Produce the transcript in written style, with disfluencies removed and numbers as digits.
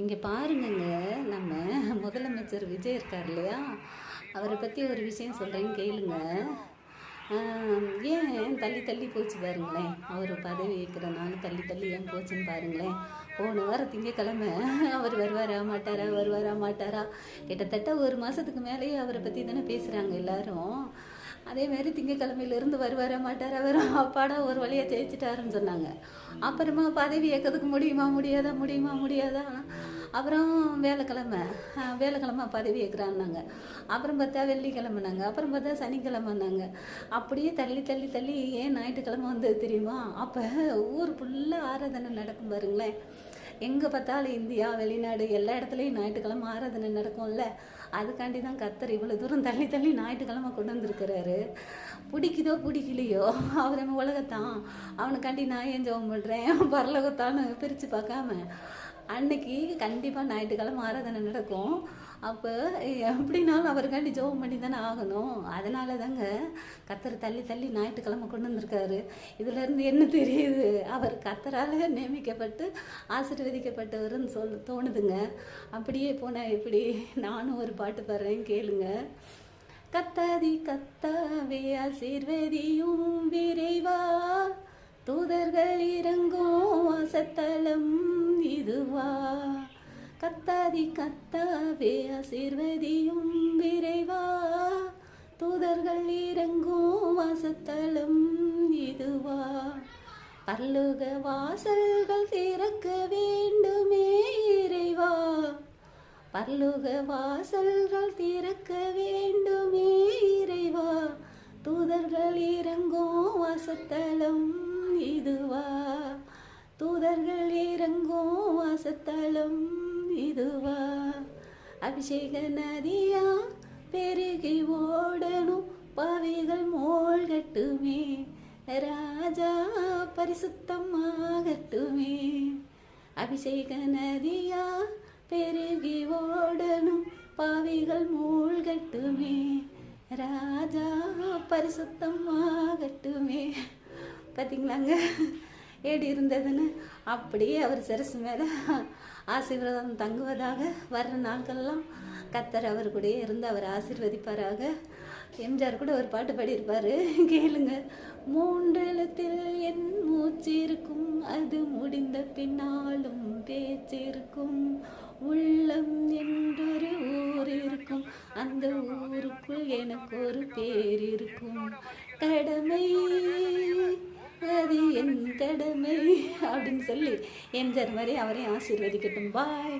இங்கே பாருங்கங்க, நம்ம முதலமைச்சர் விஜய் இருக்கார் இல்லையா, அவரை பற்றி ஒரு விஷயம் சொல்கிறேன்னு கேளுங்க. ஏன் தள்ளி தள்ளி போச்சு பாருங்களேன், அவர் பதவி ஏற்கிறனால தள்ளி தள்ளி ஏன் போச்சுன்னு பாருங்களேன். போன வாரம் திங்கக்கிழமை அவர் வருவாரா மாட்டாரா, கிட்டத்தட்ட ஒரு மாதத்துக்கு மேலேயே அவரை பற்றி தானே பேசுகிறாங்க எல்லாரும். அதேமாரி திங்கக்கிழமையிலேருந்து வருவாரா மாட்டாரா, வரும் அப்பாடா ஒரு வழியாக ஜெயிச்சிட்டாருன்னு சொன்னாங்க. அப்புறமா பதவி ஏற்கிறதுக்கு முடியுமா, அப்புறம் வேலைக்கிழமை பதவி ஏற்கிறான்னாங்க. அப்புறம் பார்த்தா வெள்ளிக்கிழமைனாங்க, அப்புறம் பார்த்தா சனிக்கிழமைனாங்க. அப்படியே தள்ளி தள்ளி தள்ளி ஏன் ஞாயிற்றுக்கிழமை வந்தது தெரியுமா? அப்போ ஊர் ஃபுல்லாக ஆராதனை நடக்கும் பாருங்களேன். எங்கே பார்த்தாலும் இந்தியா வெளிநாடு எல்லா இடத்துலையும் ஞாயிற்றுக்கிழமை ஆராதனை நடக்கும்ல. அதுக்காண்டி தான் கர்த்தர் இவ்வளோ தூரம் தள்ளி தள்ளி ஞாயிற்றுக்கிழமை கொண்டு வந்திருக்கிறாரு. பிடிக்குதோ பிடிக்கலையோ அவர் நம்ம உலகத்தான், அவனுக்காண்டி நான் ஏன் ஜெபம் பண்ணுறேன் பரலோகத்தான்னு பிரித்து பார்க்காம அன்னைக்கு கண்டிப்பாக ஞாயிற்றுக்கிழமை ஆராதனை நடக்கும். அப்போ எப்படினாலும் அவருக்காண்டி ஜெபம் பண்ணி தானே ஆகணும். அதனால தாங்க கர்த்தர் தள்ளி தள்ளி ஞாயிற்றுக்கிழமை கொண்டு வந்திருக்காரு. இதுலேருந்து என்ன தெரியுது, அவர் கர்த்தரால் நியமிக்கப்பட்டு ஆசீர்வதிக்கப்பட்டவர்னு தோணுதுங்க. அப்படியே போனால் எப்படி? நானும் ஒரு பாட்டு பாடுறேன் கேளுங்க. கத்தாவே ஆசீர்வதியும் விரைவா, தூதர்கள் இறங்கும் வாசத்தலம் இதுவா. கத்தாவே ஆசீர்வதியும் விரைவா, தூதர்கள் இறங்கும் வாசத்தலம் இதுவா. பரலோக வாசல்கள் திறக்க வேண்டுமே இறைவா, பரலோக வாசல்கள் திறக்க வேண்டுமே இறைவா. தூதர்கள் இறங்கும் வாசத்தலம் இதுவா, தூதர்கள் இறங்கும் வாசத்தலம் இதுவா. அபிஷேக நதியா பெருகி ஓடணும், பாவிகள் மூழ்கட்டுமே, ராஜா பரிசுத்தமாகட்டுமே. அபிஷேக நதியா பெருகி ஓடணும், பாவிகள் மூழ்கட்டுமே, ராஜா பரிசுத்தமாகட்டுமே. பார்த்தீங்களாங்க ஏடி இருந்ததுன்னு? அப்படியே அவர் சிரசு மேலே ஆசீர்வாதம் தங்குவதாக. வர்ற நாட்கள்லாம் கர்த்தர் அவர் கூடயே இருந்து அவர் ஆசீர்வதிப்பாராக. எம்ஜிஆர் கூட ஒரு பாட்டு பாடியிருப்பார் கேளுங்க. மூன்றெழுத்தில் என் மூச்சு இருக்கும், அது முடிந்த பின்னாலும் பேச்சு இருக்கும். உள்ளம் என்றொரு ஊர் இருக்கும், அந்த ஊருக்குள் எனக்கு ஒரு பேர் இருக்கும். கடமை அது என் கடமை அப்படின்னு சொல்லி எம்ஜிஆர் மாதிரி அவரையும் ஆசீர்வதிக்கட்டும். பாய்.